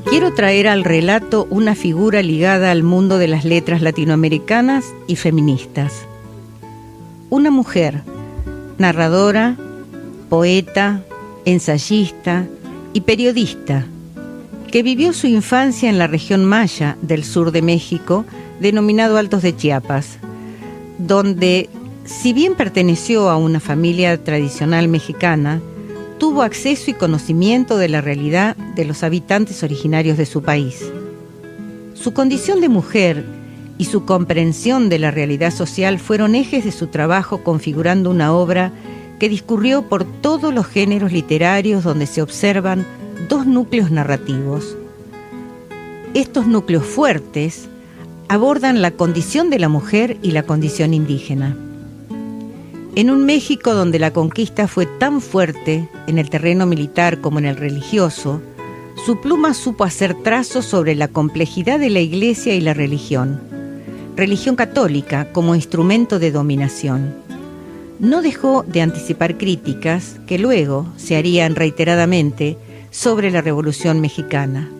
Quiero traer al relato una figura ligada al mundo de las letras latinoamericanas y feministas. Una mujer, narradora, poeta, ensayista y periodista, que vivió su infancia en la región maya del sur de México, denominado Altos de Chiapas, donde, si bien perteneció a una familia tradicional mexicana, tuvo acceso y conocimiento de la realidad de los habitantes originarios de su país. Su condición de mujer y su comprensión de la realidad social fueron ejes de su trabajo, configurando una obra que discurrió por todos los géneros literarios, donde se observan dos núcleos narrativos. Estos núcleos fuertes abordan la condición de la mujer y la condición indígena. En un México donde la conquista fue tan fuerte en el terreno militar como en el religioso, su pluma supo hacer trazos sobre la complejidad de la Iglesia y la religión católica como instrumento de dominación. No dejó de anticipar críticas que luego se harían reiteradamente sobre la Revolución Mexicana.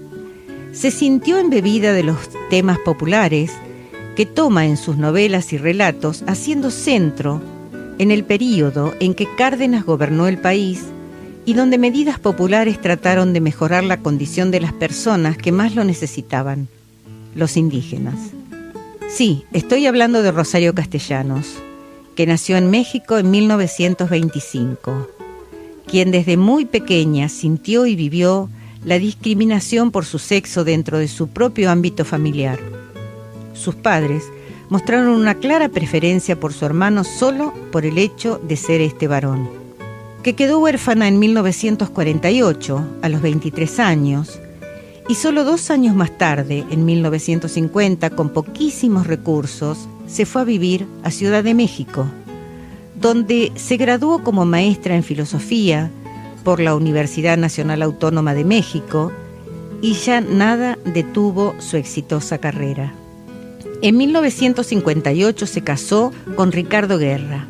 Se sintió embebida de los temas populares que toma en sus novelas y relatos, haciendo centro en el período en que Cárdenas gobernó el país y donde medidas populares trataron de mejorar la condición de las personas que más lo necesitaban, los indígenas. Sí, estoy hablando de Rosario Castellanos, que nació en México en 1925, quien desde muy pequeña sintió y vivió la discriminación por su sexo dentro de su propio ámbito familiar. Sus padres mostraron una clara preferencia por su hermano solo por el hecho de ser este varón, que quedó huérfana en 1948, a los 23 años, y solo 2 años más tarde, en 1950, con poquísimos recursos, se fue a vivir a Ciudad de México, donde se graduó como maestra en filosofía por la Universidad Nacional Autónoma de México, y ya nada detuvo su exitosa carrera. En 1958 se casó con Ricardo Guerra.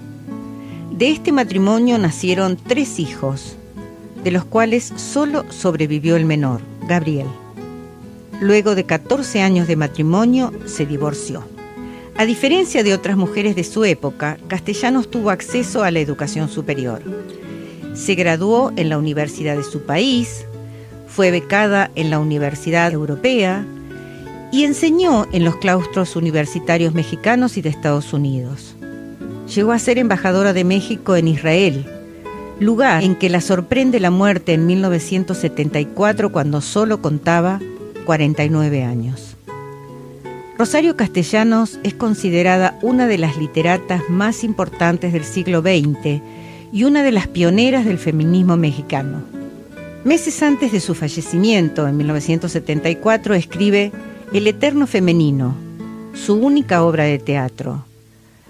De este matrimonio nacieron 3 hijos, de los cuales solo sobrevivió el menor, Gabriel. Luego de 14 años de matrimonio, se divorció. A diferencia de otras mujeres de su época, Castellanos tuvo acceso a la educación superior. Se graduó en la universidad de su país, fue becada en la Universidad Europea y enseñó en los claustros universitarios mexicanos y de Estados Unidos. Llegó a ser embajadora de México en Israel, lugar en que la sorprende la muerte en 1974, cuando solo contaba 49 años. Rosario Castellanos es considerada una de las literatas más importantes del siglo XX y una de las pioneras del feminismo mexicano. Meses antes de su fallecimiento, en 1974, escribe El Eterno Femenino, su única obra de teatro,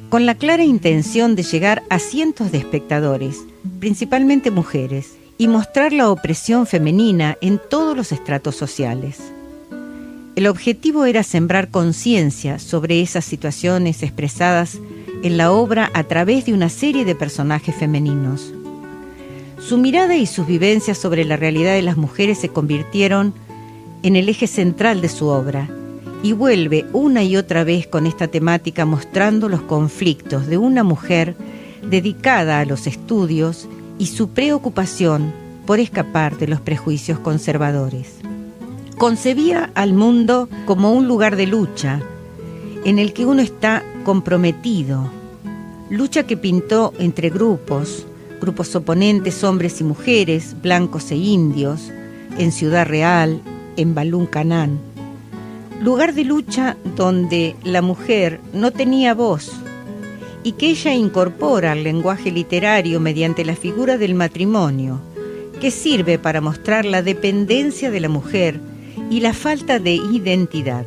con la clara intención de llegar a cientos de espectadores, principalmente mujeres, y mostrar la opresión femenina en todos los estratos sociales. El objetivo era sembrar conciencia sobre esas situaciones expresadas en la obra a través de una serie de personajes femeninos. Su mirada y sus vivencias sobre la realidad de las mujeres se convirtieron en el eje central de su obra, y vuelve una y otra vez con esta temática, mostrando los conflictos de una mujer dedicada a los estudios y su preocupación por escapar de los prejuicios conservadores. Concebía al mundo como un lugar de lucha, en el que uno está comprometido, lucha que pintó entre grupos oponentes, hombres y mujeres, blancos e indios, en Ciudad Real, en Balún Canán. Lugar de lucha donde la mujer no tenía voz y que ella incorpora al lenguaje literario mediante la figura del matrimonio, que sirve para mostrar la dependencia de la mujer y la falta de identidad.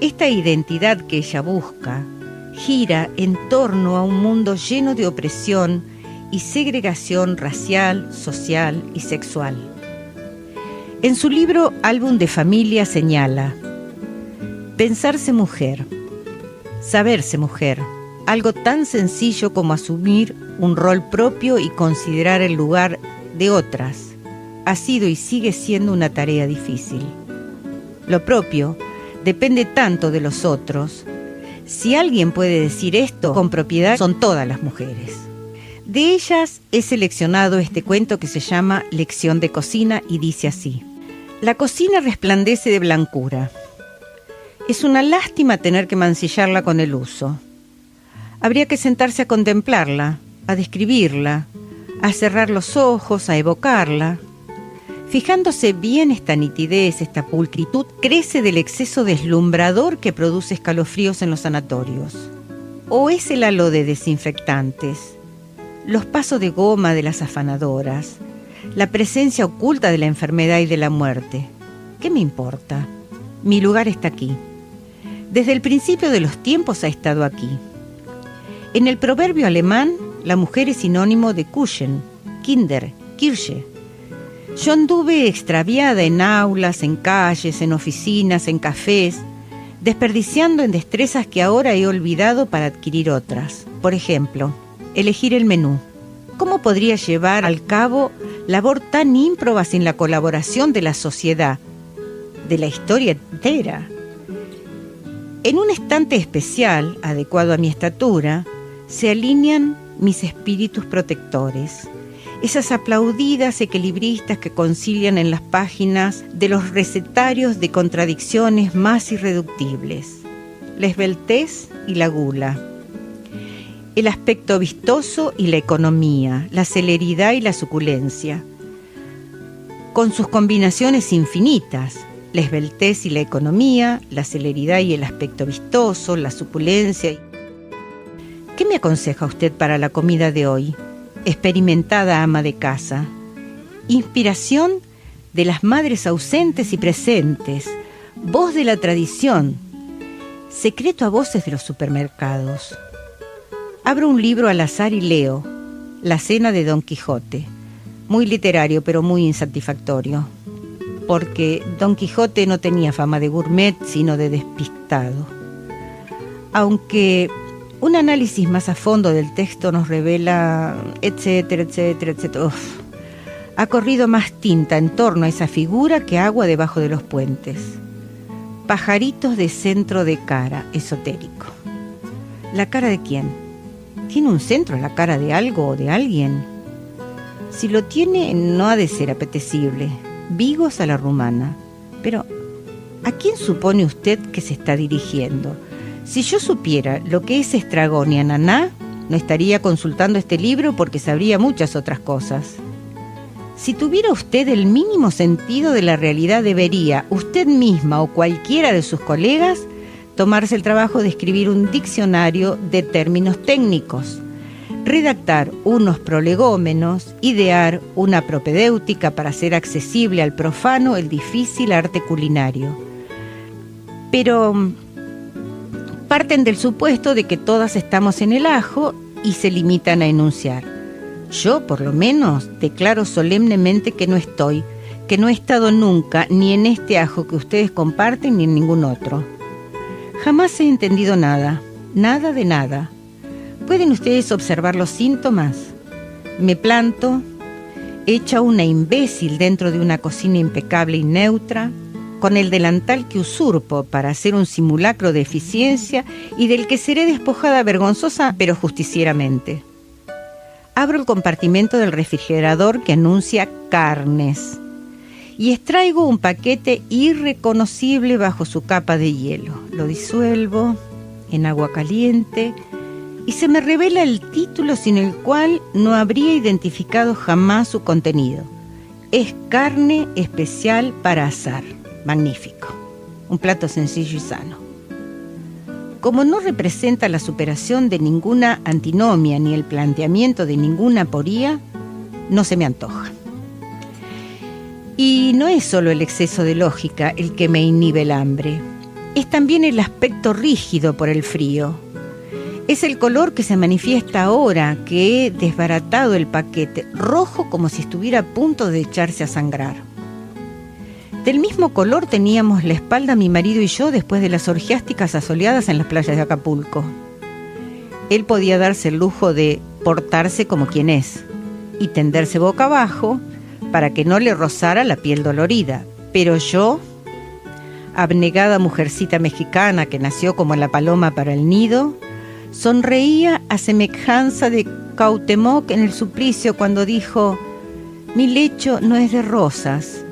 Esta identidad que ella busca gira en torno a un mundo lleno de opresión y segregación racial, social y sexual. En su libro Álbum de Familia señala: pensarse mujer, saberse mujer, algo tan sencillo como asumir un rol propio y considerar el lugar de otras, ha sido y sigue siendo una tarea difícil. Lo propio depende tanto de los otros. Si alguien puede decir esto con propiedad, son todas las mujeres. De ellas he seleccionado este cuento que se llama Lección de cocina y dice así: la cocina resplandece de blancura. Es una lástima tener que mancillarla con el uso. Habría que sentarse a contemplarla, a describirla, a cerrar los ojos, a evocarla. Fijándose bien esta nitidez, esta pulcritud, crece del exceso deslumbrador que produce escalofríos en los sanatorios. ¿O es el halo de desinfectantes, los pasos de goma de las afanadoras, la presencia oculta de la enfermedad y de la muerte? ¿Qué me importa? Mi lugar está aquí. Desde el principio de los tiempos ha estado aquí. En el proverbio alemán, la mujer es sinónimo de Kuchen, Kinder, Kirche. Yo anduve extraviada en aulas, en calles, en oficinas, en cafés, desperdiciando en destrezas que ahora he olvidado para adquirir otras. Por ejemplo, elegir el menú. ¿Cómo podría llevar al cabo labor tan ímproba sin la colaboración de la sociedad, de la historia entera? En un estante especial, adecuado a mi estatura, se alinean mis espíritus protectores, esas aplaudidas equilibristas que concilian en las páginas de los recetarios de contradicciones más irreductibles, la esbeltez y la gula, el aspecto vistoso y la economía, la celeridad y la suculencia, con sus combinaciones infinitas, la esbeltez y la economía, la celeridad y el aspecto vistoso, la suculencia. ¿Qué me aconseja usted para la comida de hoy? Experimentada ama de casa, inspiración de las madres ausentes y presentes, voz de la tradición, secreto a voces de los supermercados. Abro un libro al azar y leo La cena de Don Quijote, muy literario pero muy insatisfactorio, porque Don Quijote no tenía fama de gourmet sino de despistado. Aunque un análisis más a fondo del texto nos revela, etcétera, etcétera, etcétera. Ha corrido más tinta en torno a esa figura que agua debajo de los puentes. Pajaritos de centro de cara, esotérico. ¿La cara de quién? ¿Tiene un centro la cara de algo o de alguien? Si lo tiene, no ha de ser apetecible. Vigos a la rumana. Pero, ¿a quién supone usted que se está dirigiendo? Si yo supiera lo que es estragón y ananá, no estaría consultando este libro porque sabría muchas otras cosas. Si tuviera usted el mínimo sentido de la realidad, debería, usted misma o cualquiera de sus colegas, tomarse el trabajo de escribir un diccionario de términos técnicos, redactar unos prolegómenos, idear una propedéutica para hacer accesible al profano el difícil arte culinario. Pero parten del supuesto de que todas estamos en el ajo y se limitan a enunciar. Yo, por lo menos, declaro solemnemente que no estoy, que no he estado nunca ni en este ajo que ustedes comparten ni en ningún otro. Jamás he entendido nada, nada de nada. ¿Pueden ustedes observar los síntomas? Me planto, hecha una imbécil dentro de una cocina impecable y neutra, con el delantal que usurpo para hacer un simulacro de eficiencia y del que seré despojada vergonzosa pero justicieramente. Abro el compartimento del refrigerador que anuncia carnes y extraigo un paquete irreconocible bajo su capa de hielo. Lo disuelvo en agua caliente y se me revela el título sin el cual no habría identificado jamás su contenido. Es carne especial para asar. Magnífico. Un plato sencillo y sano. Como no representa la superación de ninguna antinomia ni el planteamiento de ninguna aporía, no se me antoja. Y no es solo el exceso de lógica el que me inhibe el hambre. Es también el aspecto rígido por el frío. Es el color que se manifiesta ahora que he desbaratado el paquete, rojo como si estuviera a punto de echarse a sangrar. Del mismo color teníamos la espalda mi marido y yo después de las orgiásticas asoleadas en las playas de Acapulco. Él podía darse el lujo de portarse como quien es y tenderse boca abajo para que no le rozara la piel dolorida. Pero yo, abnegada mujercita mexicana que nació como la paloma para el nido, sonreía a semejanza de Cuauhtémoc en el suplicio cuando dijo: «Mi lecho no es de rosas»,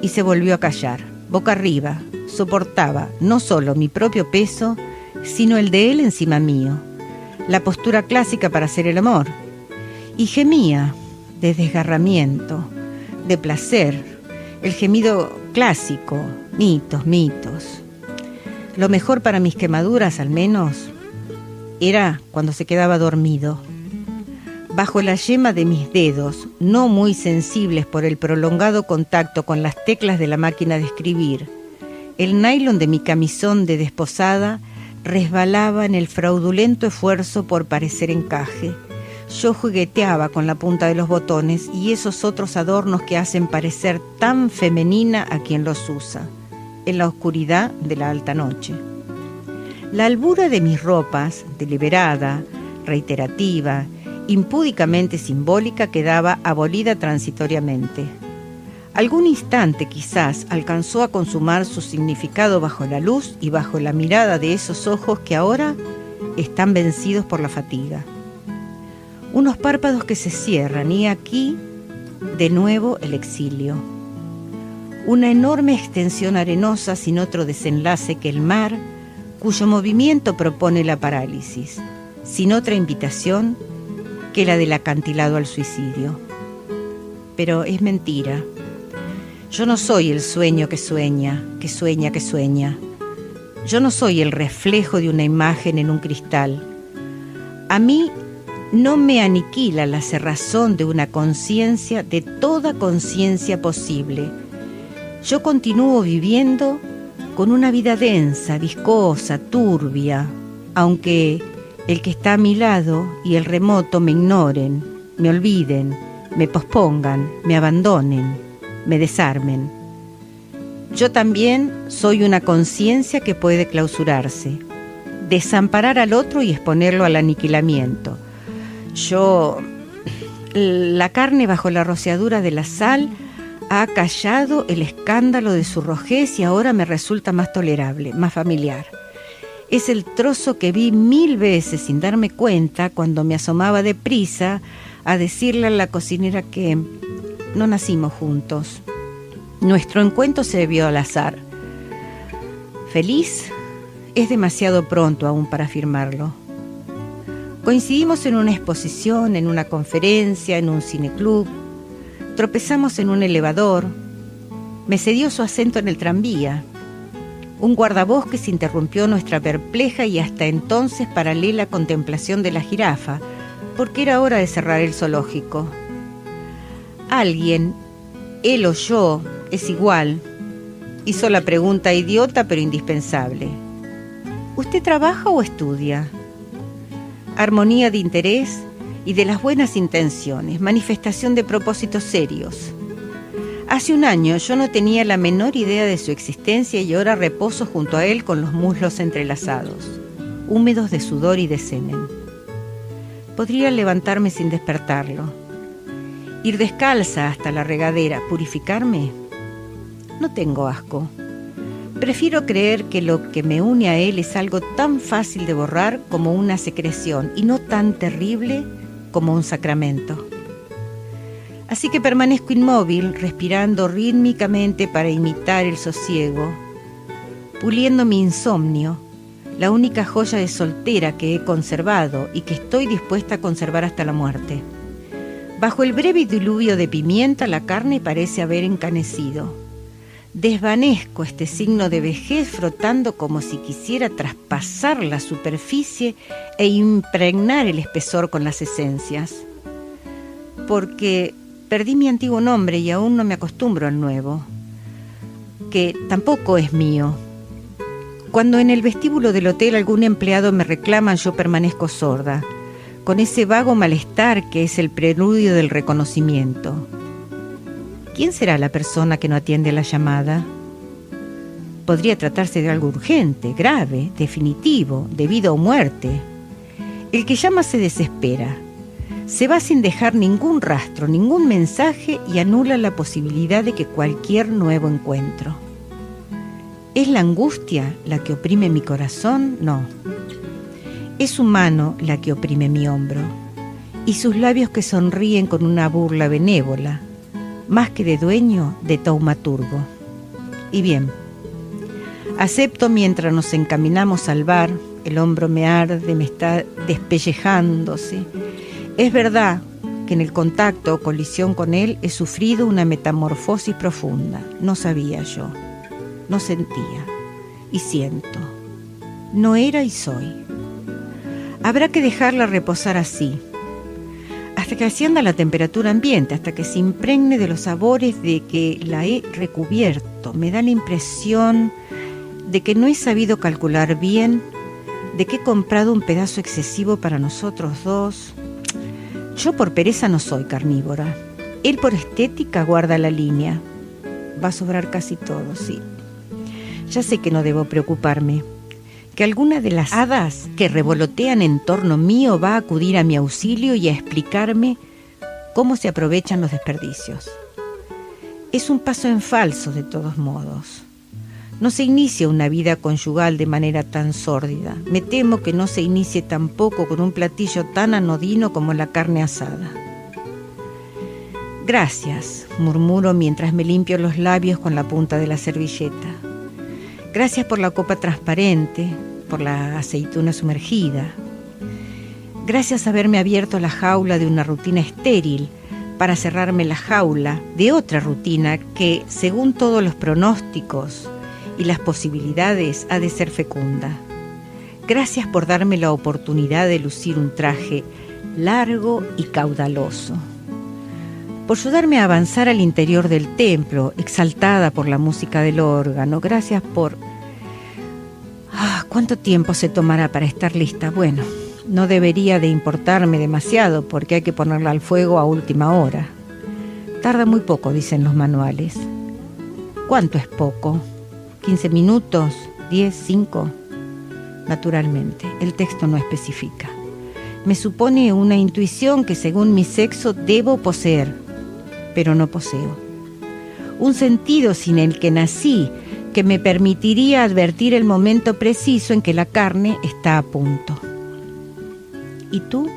y se volvió a callar, boca arriba. Soportaba no solo mi propio peso, sino el de él encima mío, la postura clásica para hacer el amor, y gemía de desgarramiento, de placer, el gemido clásico, mitos. Lo mejor para mis quemaduras, al menos, era cuando se quedaba dormido. Bajo la yema de mis dedos, no muy sensibles por el prolongado contacto con las teclas de la máquina de escribir, el nylon de mi camisón de desposada resbalaba en el fraudulento esfuerzo por parecer encaje. Yo jugueteaba con la punta de los botones y esos otros adornos que hacen parecer tan femenina a quien los usa, en la oscuridad de la alta noche. La albura de mis ropas, deliberada, reiterativa, impúdicamente simbólica, quedaba abolida transitoriamente. Algún instante quizás alcanzó a consumar su significado bajo la luz y bajo la mirada de esos ojos que ahora están vencidos por la fatiga. Unos párpados que se cierran y aquí de nuevo el exilio. Una enorme extensión arenosa sin otro desenlace que el mar, cuyo movimiento propone la parálisis, sin otra invitación que la del acantilado al suicidio. Pero es mentira. Yo no soy el sueño que sueña. Yo no soy el reflejo de una imagen en un cristal. A mí no me aniquila la cerrazón de una conciencia, de toda conciencia posible. Yo continúo viviendo con una vida densa, viscosa, turbia, aunque el que está a mi lado y el remoto me ignoren, me olviden, me pospongan, me abandonen, me desarmen. Yo también soy una conciencia que puede clausurarse, desamparar al otro y exponerlo al aniquilamiento. La carne bajo la rociadura de la sal ha callado el escándalo de su rojez y ahora me resulta más tolerable, más familiar. Es el trozo que vi 1000 veces sin darme cuenta cuando me asomaba deprisa a decirle a la cocinera que no nacimos juntos. Nuestro encuentro se debió al azar. ¿Feliz? Es demasiado pronto aún para afirmarlo. Coincidimos en una exposición, en una conferencia, en un cineclub. Tropezamos en un elevador. Me cedió su asiento en el tranvía. Un guardabosques interrumpió nuestra perpleja y hasta entonces paralela contemplación de la jirafa, porque era hora de cerrar el zoológico. Alguien, él o yo, es igual, hizo la pregunta idiota pero indispensable. ¿Usted trabaja o estudia? Armonía de interés y de las buenas intenciones, manifestación de propósitos serios. Hace un año yo no tenía la menor idea de su existencia y ahora reposo junto a él con los muslos entrelazados, húmedos de sudor y de semen. Podría levantarme sin despertarlo, ir descalza hasta la regadera, purificarme. No tengo asco. Prefiero creer que lo que me une a él es algo tan fácil de borrar como una secreción y no tan terrible como un sacramento. Así que permanezco inmóvil, respirando rítmicamente para imitar el sosiego, puliendo mi insomnio, la única joya de soltera que he conservado y que estoy dispuesta a conservar hasta la muerte. Bajo el breve diluvio de pimienta, la carne parece haber encanecido. Desvanezco este signo de vejez frotando como si quisiera traspasar la superficie e impregnar el espesor con las esencias. Porque perdí mi antiguo nombre y aún no me acostumbro al nuevo, que tampoco es mío. Cuando en el vestíbulo del hotel algún empleado me reclama, yo permanezco sorda, con ese vago malestar que es el preludio del reconocimiento. ¿Quién será la persona que no atiende la llamada? Podría tratarse de algo urgente, grave, definitivo, de vida o muerte. El que llama se desespera. Se va sin dejar ningún rastro, ningún mensaje y anula la posibilidad de que cualquier nuevo encuentro. ¿Es la angustia la que oprime mi corazón? No. Es su mano la que oprime mi hombro y sus labios que sonríen con una burla benévola, más que de dueño, de taumaturgo. Y bien, acepto mientras nos encaminamos al bar, el hombro me arde, me está despellejándose. Es verdad que en el contacto o colisión con él he sufrido una metamorfosis profunda. No sabía yo, no sentía y siento. No era y soy. Habrá que dejarla reposar así, hasta que ascienda la temperatura ambiente, hasta que se impregne de los sabores de que la he recubierto. Me da la impresión de que no he sabido calcular bien, de que he comprado un pedazo excesivo para nosotros dos. Yo por pereza no soy carnívora. Él por estética guarda la línea. Va a sobrar casi todo, sí. Ya sé que no debo preocuparme, que alguna de las hadas que revolotean en torno mío va a acudir a mi auxilio y a explicarme cómo se aprovechan los desperdicios. Es un paso en falso de todos modos. No se inicia una vida conyugal de manera tan sórdida. Me temo que no se inicie tampoco con un platillo tan anodino como la carne asada. Gracias, murmuro mientras me limpio los labios con la punta de la servilleta. Gracias por la copa transparente, por la aceituna sumergida. Gracias a haberme abierto la jaula de una rutina estéril para cerrarme la jaula de otra rutina que, según todos los pronósticos y las posibilidades, ha de ser fecunda. Gracias por darme la oportunidad de lucir un traje largo y caudaloso. Por ayudarme a avanzar al interior del templo, exaltada por la música del órgano. Gracias por... ¿Cuánto tiempo se tomará para estar lista? Bueno, no debería de importarme demasiado porque hay que ponerla al fuego a última hora. Tarda muy poco, dicen los manuales. ¿Cuánto es poco? ¿15 minutos? ¿10? ¿5? Naturalmente, el texto no especifica. Me supone una intuición que según mi sexo debo poseer, pero no poseo. Un sentido sin el que nací, que me permitiría advertir el momento preciso en que la carne está a punto. ¿Y tú?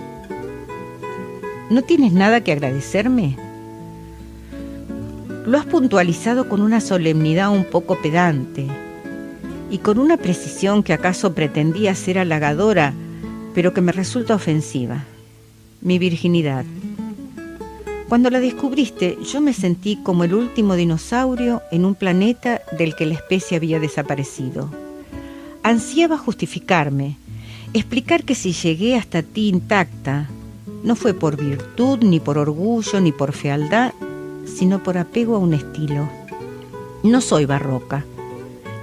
¿No tienes nada que agradecerme? Lo has puntualizado con una solemnidad un poco pedante y con una precisión que acaso pretendía ser halagadora, pero que me resulta ofensiva. Mi virginidad. Cuando la descubriste, yo me sentí como el último dinosaurio en un planeta del que la especie había desaparecido. Ansiaba justificarme, explicar que si llegué hasta ti intacta, no fue por virtud, ni por orgullo, ni por fealdad, sino por apego a un estilo. No soy barroca.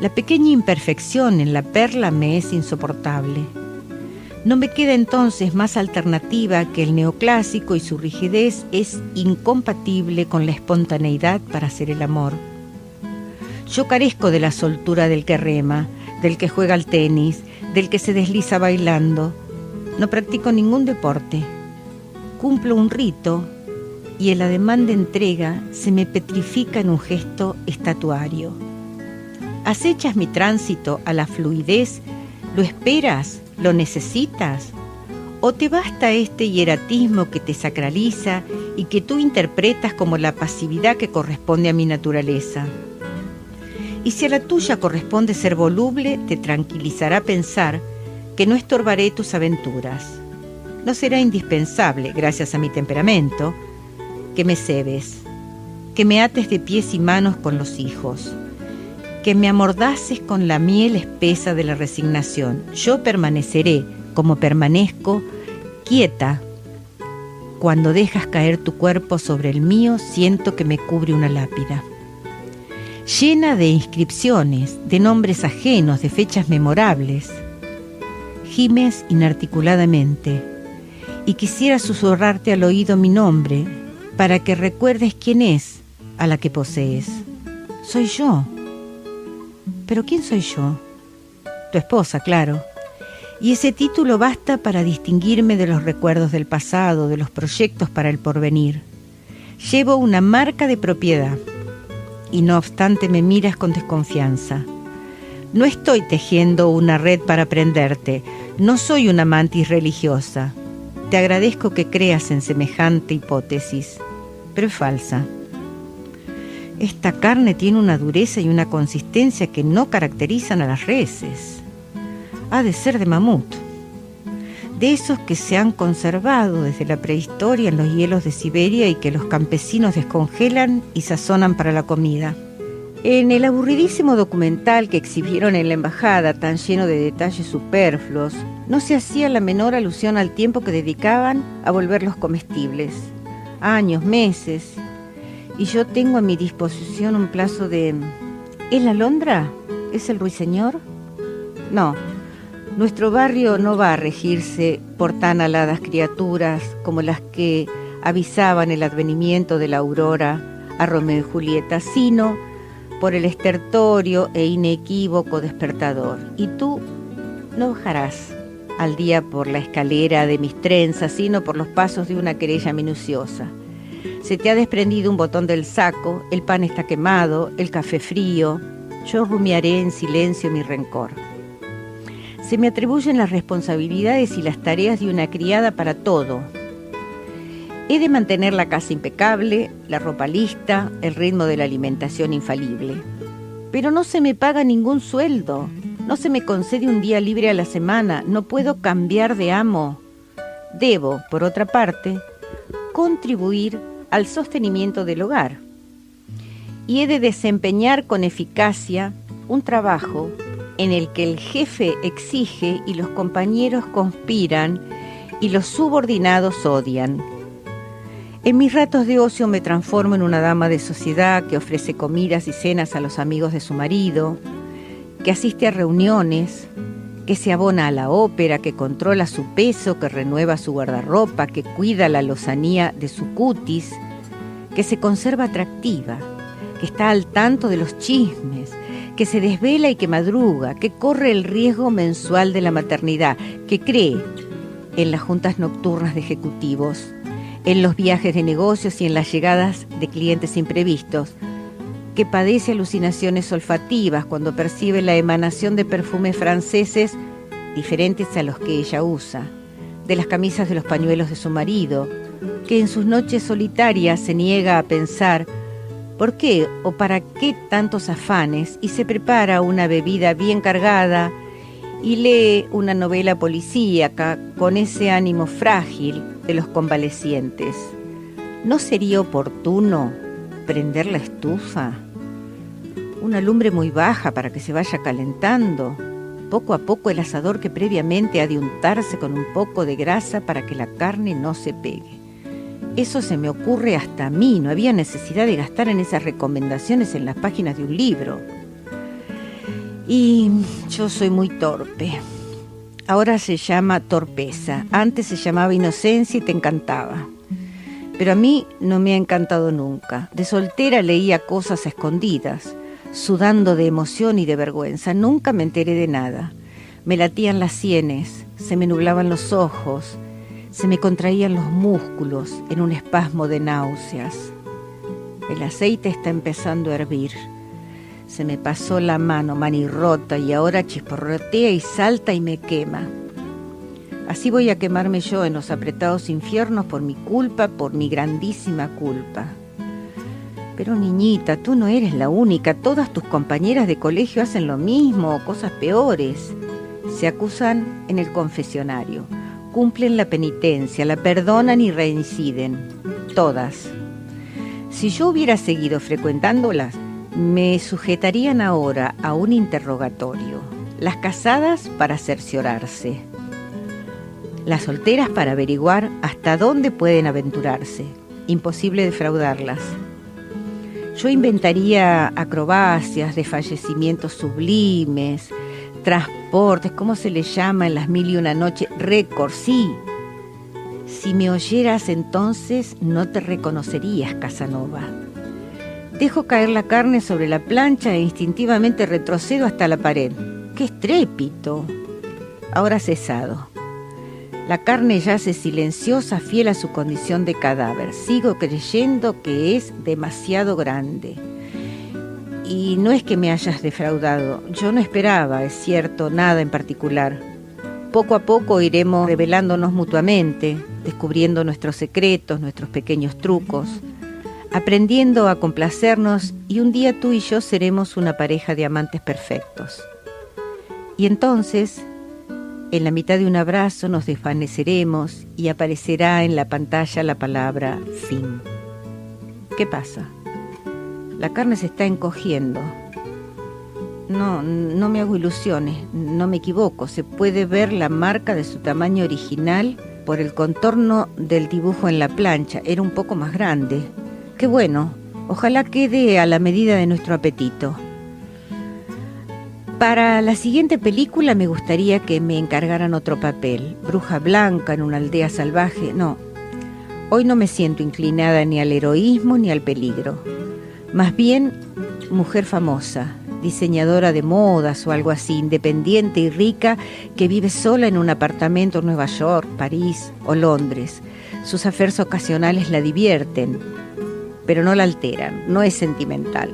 La pequeña imperfección en la perla me es insoportable. No me queda entonces más alternativa que el neoclásico y su rigidez es incompatible con la espontaneidad para hacer el amor. Yo carezco de la soltura del que rema, del que juega al tenis, del que se desliza bailando. No practico ningún deporte. Cumplo un rito y el ademán de entrega se me petrifica en un gesto estatuario. ¿Acechas mi tránsito a la fluidez? ¿Lo esperas? ¿Lo necesitas? ¿O te basta este hieratismo que te sacraliza y que tú interpretas como la pasividad que corresponde a mi naturaleza? Y si a la tuya corresponde ser voluble, te tranquilizará pensar que no estorbaré tus aventuras. No será indispensable, gracias a mi temperamento, que me cebes, que me ates de pies y manos con los hijos, que me amordaces con la miel espesa de la resignación. Yo permaneceré, como permanezco, quieta. Cuando dejas caer tu cuerpo sobre el mío, siento que me cubre una lápida, llena de inscripciones, de nombres ajenos, de fechas memorables. Gimes inarticuladamente, y quisiera susurrarte al oído mi nombre, para que recuerdes quién es a la que posees. Soy yo. ¿Pero quién soy yo? Tu esposa, claro. Y ese título basta para distinguirme de los recuerdos del pasado, de los proyectos para el porvenir. Llevo una marca de propiedad y no obstante me miras con desconfianza. No estoy tejiendo una red para prenderte, no soy una mantis religiosa. Te agradezco que creas en semejante hipótesis, pero es falsa. Esta carne tiene una dureza y una consistencia que no caracterizan a las reses. Ha de ser de mamut, de esos que se han conservado desde la prehistoria en los hielos de Siberia y que los campesinos descongelan y sazonan para la comida. En el aburridísimo documental que exhibieron en la embajada, tan lleno de detalles superfluos, no se hacía la menor alusión al tiempo que dedicaban a volverlos comestibles. Años, meses. Y yo tengo a mi disposición un plazo de... ¿Es la alondra? ¿Es el ruiseñor? No. Nuestro barrio no va a regirse por tan aladas criaturas como las que avisaban el advenimiento de la aurora a Romeo y Julieta, sino por el estertorio e inequívoco despertador. Y tú no bajarás al día por la escalera de mis trenzas, sino por los pasos de una querella minuciosa. Se te ha desprendido un botón del saco, el pan está quemado, el café frío. Yo rumiaré en silencio mi rencor. Se me atribuyen las responsabilidades y las tareas de una criada para todo. He de mantener la casa impecable, la ropa lista, el ritmo de la alimentación infalible. Pero no se me paga ningún sueldo, no se me concede un día libre a la semana, no puedo cambiar de amo. Debo, por otra parte, contribuir al sostenimiento del hogar. Y he de desempeñar con eficacia un trabajo en el que el jefe exige y los compañeros conspiran y los subordinados odian. En mis ratos de ocio me transformo en una dama de sociedad que ofrece comidas y cenas a los amigos de su marido, que asiste a reuniones, que se abona a la ópera, que controla su peso, que renueva su guardarropa, que cuida la lozanía de su cutis, que se conserva atractiva, que está al tanto de los chismes, que se desvela y que madruga, que corre el riesgo mensual de la maternidad, que cree en las juntas nocturnas de ejecutivos, en los viajes de negocios y en las llegadas de clientes imprevistos, que padece alucinaciones olfativas cuando percibe la emanación de perfumes franceses diferentes a los que ella usa, de las camisas de los pañuelos de su marido, que en sus noches solitarias se niega a pensar ¿por qué o para qué tantos afanes? Y se prepara una bebida bien cargada y lee una novela policíaca con ese ánimo frágil de los convalecientes. ¿No sería oportuno prender la estufa? Una lumbre muy baja para que se vaya calentando. Poco a poco el asador que previamente ha de untarse con un poco de grasa para que la carne no se pegue. Eso se me ocurre hasta a mí, no había necesidad de gastar en esas recomendaciones en las páginas de un libro. Y yo soy muy torpe. Ahora se llama torpeza, antes se llamaba inocencia y te encantaba. Pero a mí no me ha encantado nunca. De soltera leía cosas a escondidas, sudando de emoción y de vergüenza. Nunca me enteré de nada. Me latían las sienes, se me nublaban los ojos, se me contraían los músculos en un espasmo de náuseas. El aceite está empezando a hervir. Se me pasó la mano manirrota y ahora chisporrotea y salta y me quema. Así voy a quemarme yo en los apretados infiernos por mi culpa, por mi grandísima culpa. Pero niñita, tú no eres la única, todas tus compañeras de colegio hacen lo mismo o cosas peores. Se acusan en el confesionario, cumplen la penitencia, la perdonan y reinciden, todas. Si yo hubiera seguido frecuentándolas, me sujetarían ahora a un interrogatorio. Las casadas para cerciorarse, las solteras para averiguar hasta dónde pueden aventurarse. Imposible defraudarlas. Yo inventaría acrobacias, desfallecimientos sublimes, transportes, ¿cómo se le llama en las 1001 noches? Récords, sí. Si me oyeras entonces no te reconocerías, Casanova. Dejo caer la carne sobre la plancha e instintivamente retrocedo hasta la pared. ¡Qué estrépito! ahora cesado. La carne yace silenciosa, fiel a su condición de cadáver. Sigo creyendo que es demasiado grande. Y no es que me hayas defraudado. Yo no esperaba, es cierto, nada en particular. Poco a poco iremos revelándonos mutuamente, descubriendo nuestros secretos, nuestros pequeños trucos, aprendiendo a complacernos, y un día tú y yo seremos una pareja de amantes perfectos. Y entonces, en la mitad de un abrazo nos desvaneceremos y aparecerá en la pantalla la palabra fin. ¿Qué pasa? La carne se está encogiendo. No me hago ilusiones, no me equivoco. Se puede ver la marca de su tamaño original por el contorno del dibujo en la plancha. Era un poco más grande. Qué bueno, ojalá quede a la medida de nuestro apetito. Para la siguiente película me gustaría que me encargaran otro papel. Bruja blanca en una aldea salvaje. No, hoy no me siento inclinada ni al heroísmo ni al peligro. Más bien, mujer famosa, diseñadora de modas o algo así, independiente y rica, que vive sola en un apartamento en Nueva York, París o Londres. Sus affairs ocasionales la divierten, pero no la alteran, no es sentimental.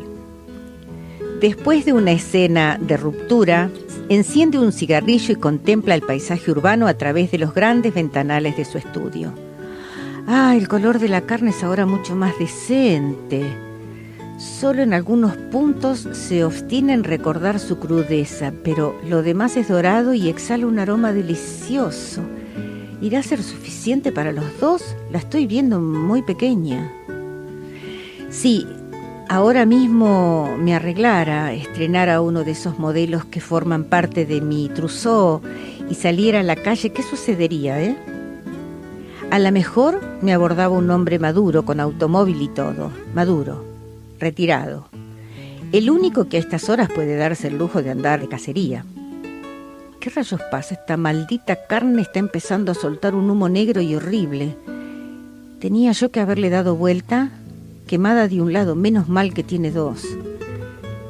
Después de una escena de ruptura, enciende un cigarrillo y contempla el paisaje urbano a través de los grandes ventanales de su estudio. El color de la carne es ahora mucho más decente. Solo en algunos puntos se obstina en recordar su crudeza, pero lo demás es dorado y exhala un aroma delicioso. ¿Irá a ser suficiente para los dos? La estoy viendo muy pequeña. Sí, ahora mismo me arreglara, estrenara uno de esos modelos que forman parte de mi trousseau y saliera a la calle, ¿qué sucedería, A lo mejor me abordaba un hombre maduro, con automóvil y todo. Maduro, retirado. El único que a estas horas puede darse el lujo de andar de cacería. ¿Qué rayos pasa? Esta maldita carne está empezando a soltar un humo negro y horrible. ¿Tenía yo que haberle dado vuelta? Quemada de un lado, menos mal que tiene dos.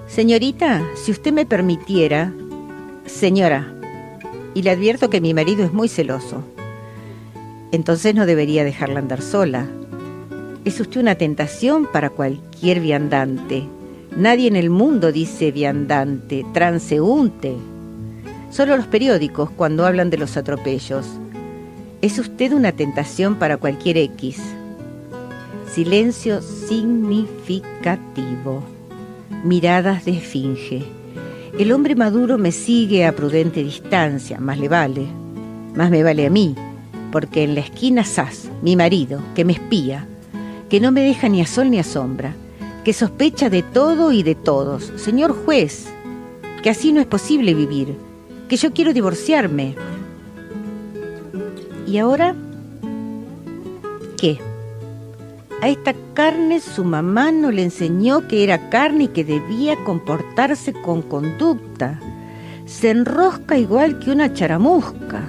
Señorita, si usted me permitiera... Señora, y le advierto que mi marido es muy celoso. Entonces no debería dejarla andar sola. Es usted una tentación para cualquier viandante. Nadie en el mundo dice viandante, transeúnte. Solo los periódicos cuando hablan de los atropellos. Es usted una tentación para cualquier X. Silencio significativo. Miradas de esfinge. El hombre maduro me sigue a prudente distancia, más le vale. Más me vale a mí, porque en la esquina Sass, mi marido, que me espía, que no me deja ni a sol ni a sombra, que sospecha de todo y de todos. Señor juez, que así no es posible vivir, que yo quiero divorciarme. ¿Y ahora qué? A esta carne su mamá no le enseñó que era carne y que debía comportarse con conducta. Se enrosca igual que una charamusca.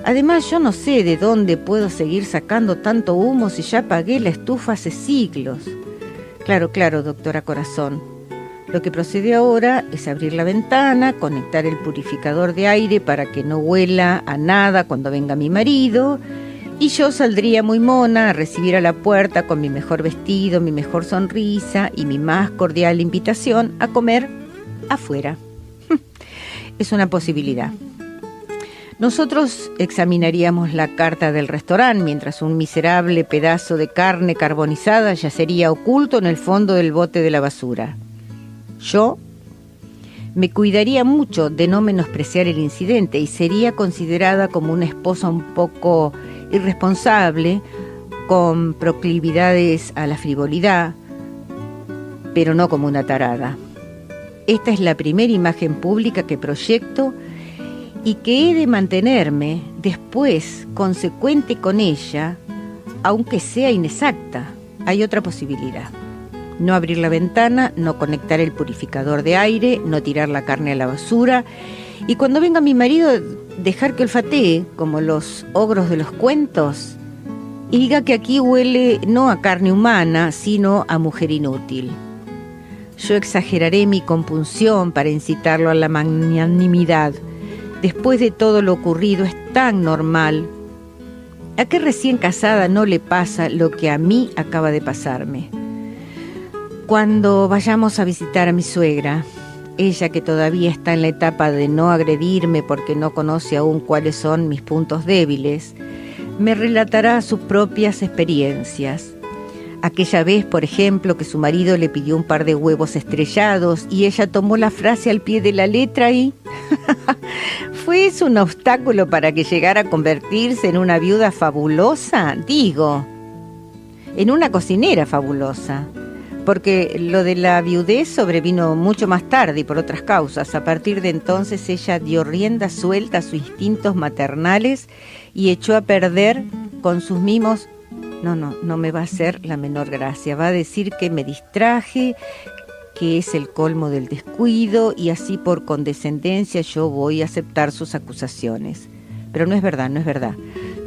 Además, yo no sé de dónde puedo seguir sacando tanto humo si ya apagué la estufa hace siglos. Claro, doctora Corazón. Lo que procede ahora es abrir la ventana, conectar el purificador de aire para que no huela a nada cuando venga mi marido, y yo saldría muy mona a recibir a la puerta con mi mejor vestido, mi mejor sonrisa y mi más cordial invitación a comer afuera. Es una posibilidad. Nosotros examinaríamos la carta del restaurante mientras un miserable pedazo de carne carbonizada yacería oculto en el fondo del bote de la basura. Yo me cuidaría mucho de no menospreciar el incidente y sería considerada como una esposa un poco irresponsable, con proclividades a la frivolidad, pero no como una tarada. Esta es la primera imagen pública que proyecto y que he de mantenerme después consecuente con ella, aunque sea inexacta. Hay otra posibilidad. No abrir la ventana, no conectar el purificador de aire, no tirar la carne a la basura, y cuando venga mi marido dejar que olfatee, como los ogros de los cuentos, y diga que aquí huele no a carne humana, sino a mujer inútil. Yo exageraré mi compunción para incitarlo a la magnanimidad. Después de todo lo ocurrido es tan normal. ¿A qué recién casada no le pasa lo que a mí acaba de pasarme? Cuando vayamos a visitar a mi suegra, ella que todavía está en la etapa de no agredirme porque no conoce aún cuáles son mis puntos débiles, me relatará sus propias experiencias. Aquella vez, por ejemplo, que su marido le pidió un par de huevos estrellados y ella tomó la frase al pie de la letra y... ¿Fue eso un obstáculo para que llegara a convertirse en una viuda fabulosa? Digo, en una cocinera fabulosa. Porque lo de la viudez sobrevino mucho más tarde y por otras causas. A partir de entonces ella dio rienda suelta a sus instintos maternales y echó a perder con sus mimos. No me va a hacer la menor gracia. Va a decir que me distraje, que es el colmo del descuido y así por condescendencia yo voy a aceptar sus acusaciones. Pero no es verdad.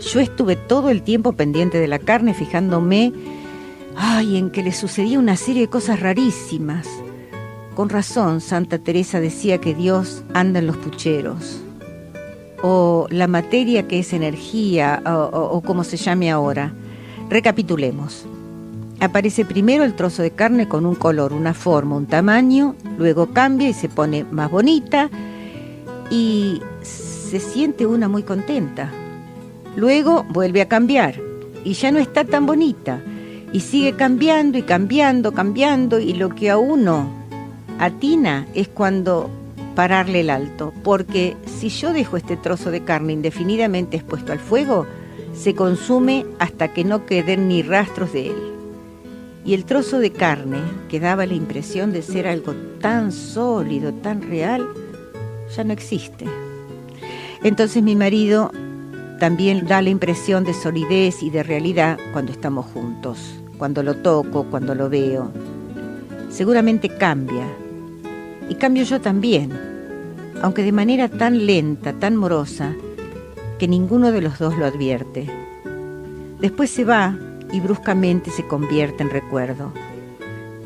Yo estuve todo el tiempo pendiente de la carne, fijándome en que le sucedía una serie de cosas rarísimas. Con razón, Santa Teresa decía que Dios anda en los pucheros. O la materia que es energía, o como se llame ahora. Recapitulemos. Aparece primero el trozo de carne con un color, una forma, un tamaño, luego cambia y se pone más bonita y se siente una muy contenta. Luego vuelve a cambiar y ya no está tan bonita y sigue cambiando y lo que a uno atina es cuando pararle el alto, porque si yo dejo este trozo de carne indefinidamente expuesto al fuego, se consume hasta que no queden ni rastros de él. Y el trozo de carne, que daba la impresión de ser algo tan sólido, tan real, ya no existe. Entonces mi marido también da la impresión de solidez y de realidad cuando estamos juntos, cuando lo toco, cuando lo veo. Seguramente cambia. Y cambio yo también, aunque de manera tan lenta, tan morosa, que ninguno de los dos lo advierte. Después se va y bruscamente se convierte en recuerdo.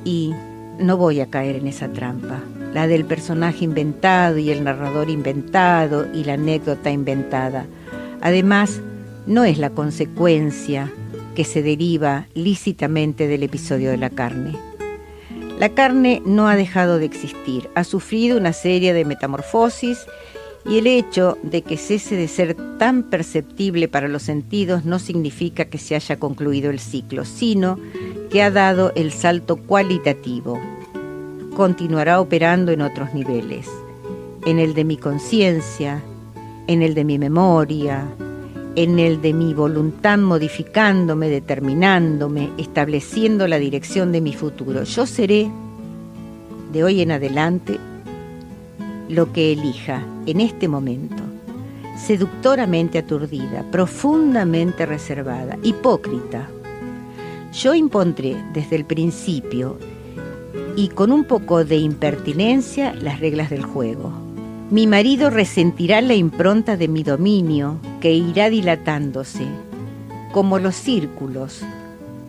Y no voy a caer en esa trampa, la del personaje inventado y el narrador inventado y la anécdota inventada. Además, no es la consecuencia que se deriva lícitamente del episodio de la carne. La carne no ha dejado de existir, ha sufrido una serie de metamorfosis y el hecho de que cese de ser tan perceptible para los sentidos no significa que se haya concluido el ciclo, sino que ha dado el salto cualitativo. Continuará operando en otros niveles, en el de mi conciencia, en el de mi memoria, en el de mi voluntad modificándome, determinándome, estableciendo la dirección de mi futuro. Yo seré, de hoy en adelante, lo que elija en este momento, seductoramente aturdida, profundamente reservada, hipócrita. Yo impondré desde el principio y con un poco de impertinencia las reglas del juego. Mi marido resentirá la impronta de mi dominio que irá dilatándose, como los círculos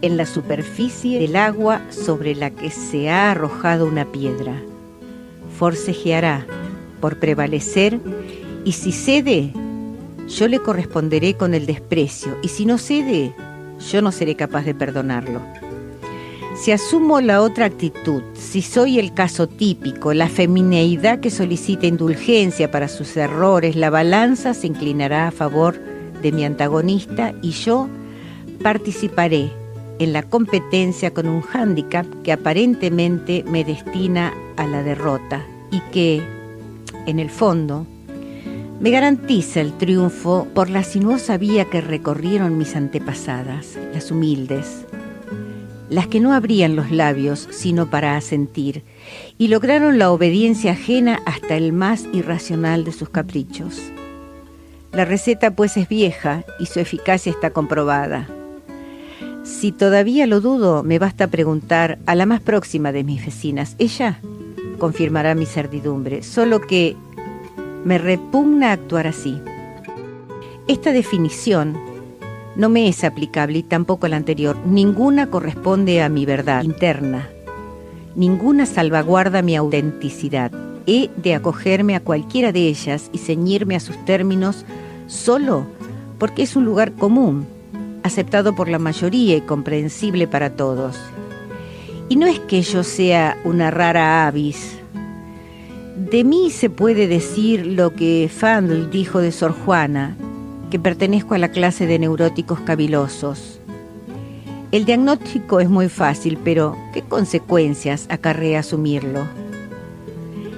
en la superficie del agua sobre la que se ha arrojado una piedra. Forcejeará por prevalecer y si cede, yo le corresponderé con el desprecio y si no cede, yo no seré capaz de perdonarlo. Si asumo la otra actitud, si soy el caso típico, la femineidad que solicita indulgencia para sus errores, la balanza se inclinará a favor de mi antagonista y yo participaré en la competencia con un hándicap que aparentemente me destina a la derrota y que, en el fondo, me garantiza el triunfo por la sinuosa vía que recorrieron mis antepasadas, las humildes, las que no abrían los labios sino para asentir, y lograron la obediencia ajena hasta el más irracional de sus caprichos. La receta pues es vieja y su eficacia está comprobada. Si todavía lo dudo, me basta preguntar a la más próxima de mis vecinas. Ella confirmará mi certidumbre, solo que me repugna actuar así. Esta definición no me es aplicable y tampoco la anterior. Ninguna corresponde a mi verdad interna. Ninguna salvaguarda mi autenticidad. he de acogerme a cualquiera de ellas y ceñirme a sus términos solo porque es un lugar común, aceptado por la mayoría y comprensible para todos. Y no es que yo sea una rara avis. De mí se puede decir lo que Fandl dijo de Sor Juana, que pertenezco a la clase de neuróticos cavilosos. El diagnóstico es muy fácil, pero ¿qué consecuencias acarrea asumirlo?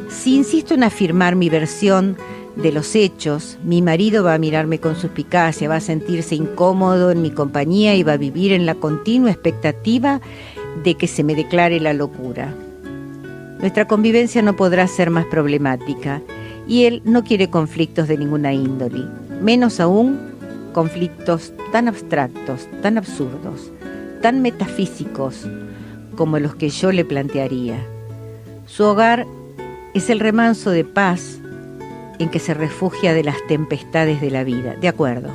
Si insisto en afirmar mi versión de los hechos, mi marido va a mirarme con suspicacia, va a sentirse incómodo en mi compañía y va a vivir en la continua expectativa de que se me declare la locura. Nuestra convivencia no podrá ser más problemática y él no quiere conflictos de ninguna índole, menos aún conflictos tan abstractos, tan absurdos, tan metafísicos como los que yo le plantearía. Su hogar es el remanso de paz en que se refugia de las tempestades de la vida. De acuerdo.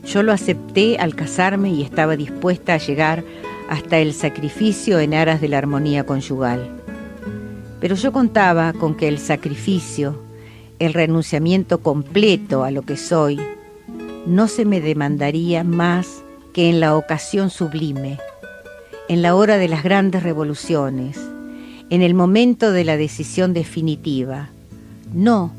Yo lo acepté al casarme y estaba dispuesta a llegar hasta el sacrificio en aras de la armonía conyugal. Pero yo contaba con que el sacrificio, el renunciamiento completo a lo que soy, no se me demandaría más que en la ocasión sublime, en la hora de las grandes revoluciones, en el momento de la decisión definitiva, no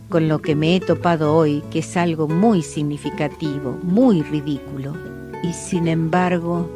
con lo que me he topado hoy, que es algo muy significativo, muy ridículo, y sin embargo...